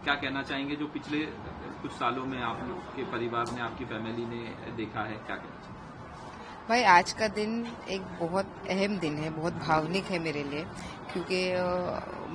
क्या कहना चाहेंगे जो पिछले कुछ सालों में आप लोग के परिवार ने, आपकी फैमिली ने देखा है, क्या कहना चाहेंगे? भाई आज का दिन एक बहुत अहम दिन है, बहुत भावनिक है मेरे लिए, क्योंकि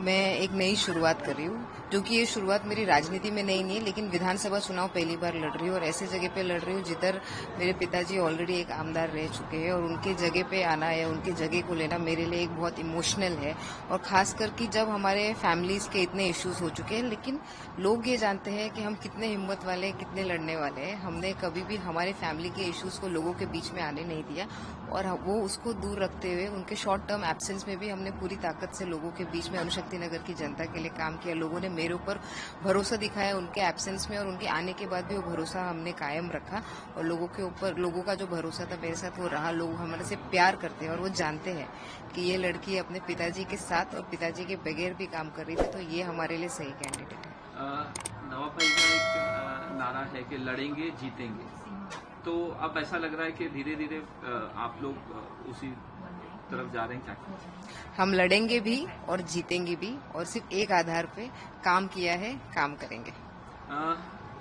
मैं एक नई शुरुआत कर रही हूँ। जो कि ये शुरुआत मेरी राजनीति में नई नहीं है, लेकिन विधानसभा चुनाव पहली बार लड़ रही हूँ और ऐसे जगह पे लड़ रही हूँ जिधर मेरे पिताजी ऑलरेडी एक आमदार रह चुके हैं और उनके जगह पे आना या उनके जगह को लेना मेरे लिए एक बहुत इमोशनल है। और खास करके जब हमारे फैमिलीज के इतने इश्यूज हो चुके हैं, लेकिन लोग ये जानते हैं कि हम कितने हिम्मत वाले, कितने लड़ने वाले हैं। हमने कभी भी हमारे फैमिली के इश्यूज को लोगों के बीच में आने नहीं दिया और वो उसको दूर रखते हुए उनके शॉर्ट टर्म एब्सेंस में भी हमने पूरी ताकत से लोगों के बीच में अणुशक्ति नगर की जनता के लिए काम किया। लोगों ने मेरे ऊपर भरोसा दिखाया उनके एब्सेंस में और उनके आने के बाद भी वो भरोसा हमने कायम रखा और लोगों के ऊपर, लोगों का जो भरोसा था मेरे साथ वो रहा। लोग हमारे से प्यार करते हैं और वो जानते हैं कि ये लड़की अपने पिताजी के साथ और पिताजी के बगैर भी काम कर रही थी, तो ये हमारे लिए सही कैंडिडेट है। नवाब भाई का एक नारा है कि लड़ेंगे जीतेंगे, तो अब ऐसा लग रहा है कि धीरे धीरे आप लोग उसी तरफ जा रहे हैं, क्या? हम लड़ेंगे भी और जीतेंगे भी और सिर्फ एक आधार पे काम किया है, काम करेंगे।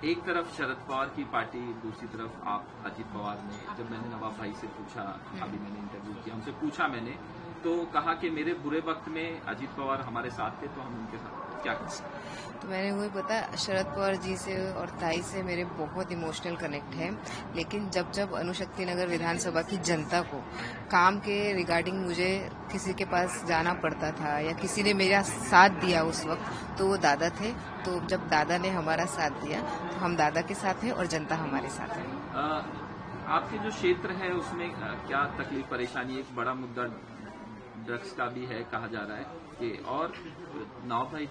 एक तरफ शरद पवार की पार्टी, दूसरी तरफ आप अजीत पवार ने। जब मैंने नवाब भाई से पूछा, अभी मैंने इंटरव्यू किया, हमसे पूछा मैंने, तो कहा कि मेरे बुरे वक्त में अजीत पवार हमारे साथ थे तो हम उनके साथ, क्या करें? तो मैंने वही पता, शरद पवार जी से और ताई से मेरे बहुत इमोशनल कनेक्ट है, लेकिन जब जब अणुशक्ति नगर विधानसभा की जनता को काम के रिगार्डिंग मुझे किसी के पास जाना पड़ता था या किसी ने मेरा साथ दिया उस वक्त, तो वो दादा थे। तो जब दादा ने हमारा साथ दिया तो हम दादा के साथ हैं और जनता हमारे साथ है। आपके जो क्षेत्र है उसमें क्या तकलीफ परेशानी? एक बड़ा मुद्दा ड्रग्स का भी है, कहा जा रहा है कि, और नवाब भाई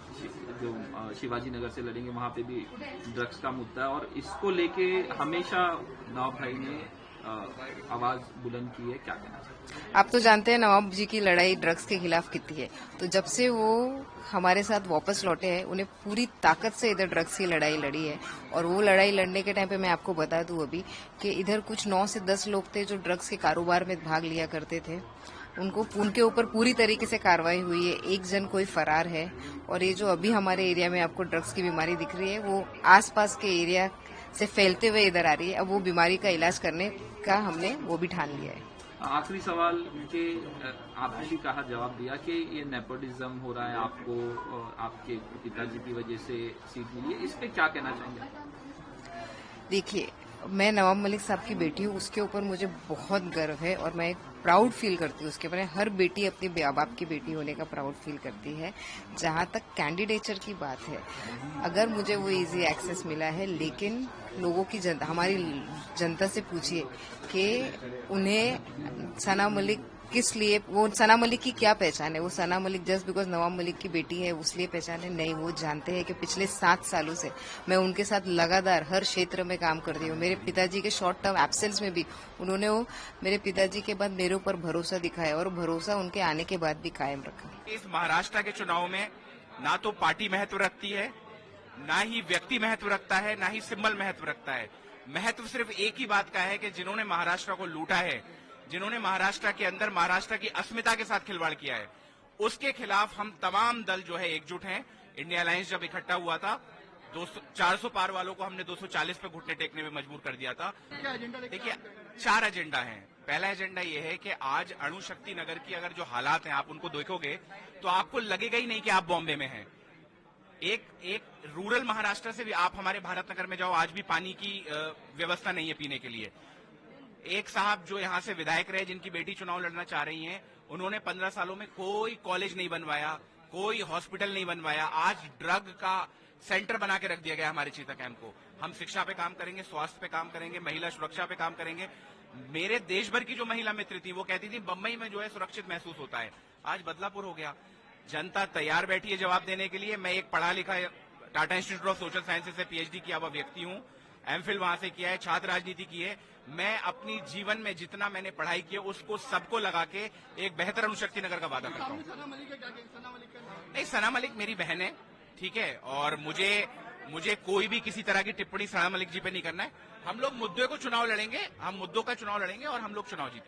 जो शिवाजी नगर से लड़ेंगे वहां पे भी ड्रग्स का मुद्दा है और इसको लेके हमेशा नवाब भाई ने आवाज बुलंद की है, क्या कहना चाहिए? आप तो जानते हैं नवाब जी की लड़ाई ड्रग्स के खिलाफ कितनी है, तो जब से वो हमारे साथ वापस लौटे हैं उन्हें पूरी ताकत से इधर ड्रग्स की लड़ाई लड़ी है। और वो लड़ाई लड़ने के टाइम पे मैं आपको बता दूं अभी कि इधर कुछ 9 से 10 लोग थे जो ड्रग्स के कारोबार में भाग लिया करते थे। उनके ऊपर पूरी तरीके से कार्रवाई हुई है, एक जन कोई फरार है। और ये जो अभी हमारे एरिया में आपको ड्रग्स की बीमारी दिख रही है वो आसपास के एरिया से फैलते हुए इधर आ रही है। अब वो बीमारी का इलाज करने का हमने वो भी ठान लिया है। आखिरी सवाल के, आपने भी कहा, जवाब दिया कि ये नेपोटिज्म हो रहा है, आपको आपके पिताजी की वजह से सीट मिली है, इस पे क्या कहना चाहेंगे? देखिए, मैं नवाब मलिक साहब की बेटी हूँ, उसके ऊपर मुझे बहुत गर्व है और मैं प्राउड फील करती हूँ उसके ऊपर। हर बेटी अपने माँ बाप की बेटी होने का प्राउड फील करती है। जहाँ तक कैंडिडेचर की बात है, अगर मुझे वो इजी एक्सेस मिला है, लेकिन लोगों की जनता, हमारी जनता से पूछिए कि उन्हें सना मलिक किस लिए, वो सना मलिक की क्या पहचान है? वो सना मलिक जस्ट बिकॉज नवाब मलिक की बेटी है उसलिए पहचान है? नहीं, वो जानते हैं कि पिछले 7 सालों से मैं उनके साथ लगातार हर क्षेत्र में काम कर रही हूँ। मेरे पिताजी के शॉर्ट टर्म एब्सेंस में भी उन्होंने वो मेरे पिताजी के बाद मेरे ऊपर भरोसा दिखाया और भरोसा उनके आने के बाद भी कायम रखा। इस महाराष्ट्र के चुनाव में ना तो पार्टी महत्व रखती है, ना ही व्यक्ति महत्व रखता है, ना ही सिंबल महत्व रखता है। महत्व सिर्फ एक ही बात का है कि जिन्होंने महाराष्ट्र को लूटा है, जिन्होंने महाराष्ट्र के अंदर महाराष्ट्र की अस्मिता के साथ खिलवाड़ किया है, उसके खिलाफ हम तमाम दल जो है एकजुट हैं। इंडिया अलायंस जब इकट्ठा हुआ था 400 पार वालों को हमने 240 पे घुटने टेकने में मजबूर कर दिया था। देखिए, 4 एजेंडा हैं। पहला एजेंडा ये है कि आज अणुशक्ति नगर की अगर जो हालात हैं आप उनको देखोगे तो आपको लगेगा ही नहीं कि आप बॉम्बे में हैं। एक रूरल महाराष्ट्र से भी आप हमारे भारत नगर में जाओ, आज भी पानी की व्यवस्था नहीं है पीने के लिए। एक साहब जो यहाँ से विधायक रहे, जिनकी बेटी चुनाव लड़ना चाह रही हैं, उन्होंने 15 सालों में कोई कॉलेज नहीं बनवाया, कोई हॉस्पिटल नहीं बनवाया। आज ड्रग का सेंटर बना के रख दिया गया हमारे चीता कैंप को। हम शिक्षा पे काम करेंगे, स्वास्थ्य पे काम करेंगे, महिला सुरक्षा पे काम करेंगे। मेरे देश भर की जो महिला मित्र थी वो कहती थी बम्बई में जो है सुरक्षित महसूस होता है, आज बदलापुर हो गया। जनता तैयार बैठी है जवाब देने के लिए। मैं एक पढ़ा लिखा Tata institute of social sciences से पीएचडी किया हुआ व्यक्ति हूँ, एमफिल वहां से किया है, छात्र राजनीति की है। मैं अपनी जीवन में जितना मैंने पढ़ाई की है उसको सबको लगा के एक बेहतर अणुशक्ति नगर का वादा करता हूँ। नहीं, सना मलिक मेरी बहन है, ठीक है, और मुझे कोई भी किसी तरह की टिप्पणी सना मलिक जी पे नहीं करना है। हम लोग मुद्दे को चुनाव लड़ेंगे, हम मुद्दों का चुनाव लड़ेंगे और हम लोग चुनाव जीतेंगे।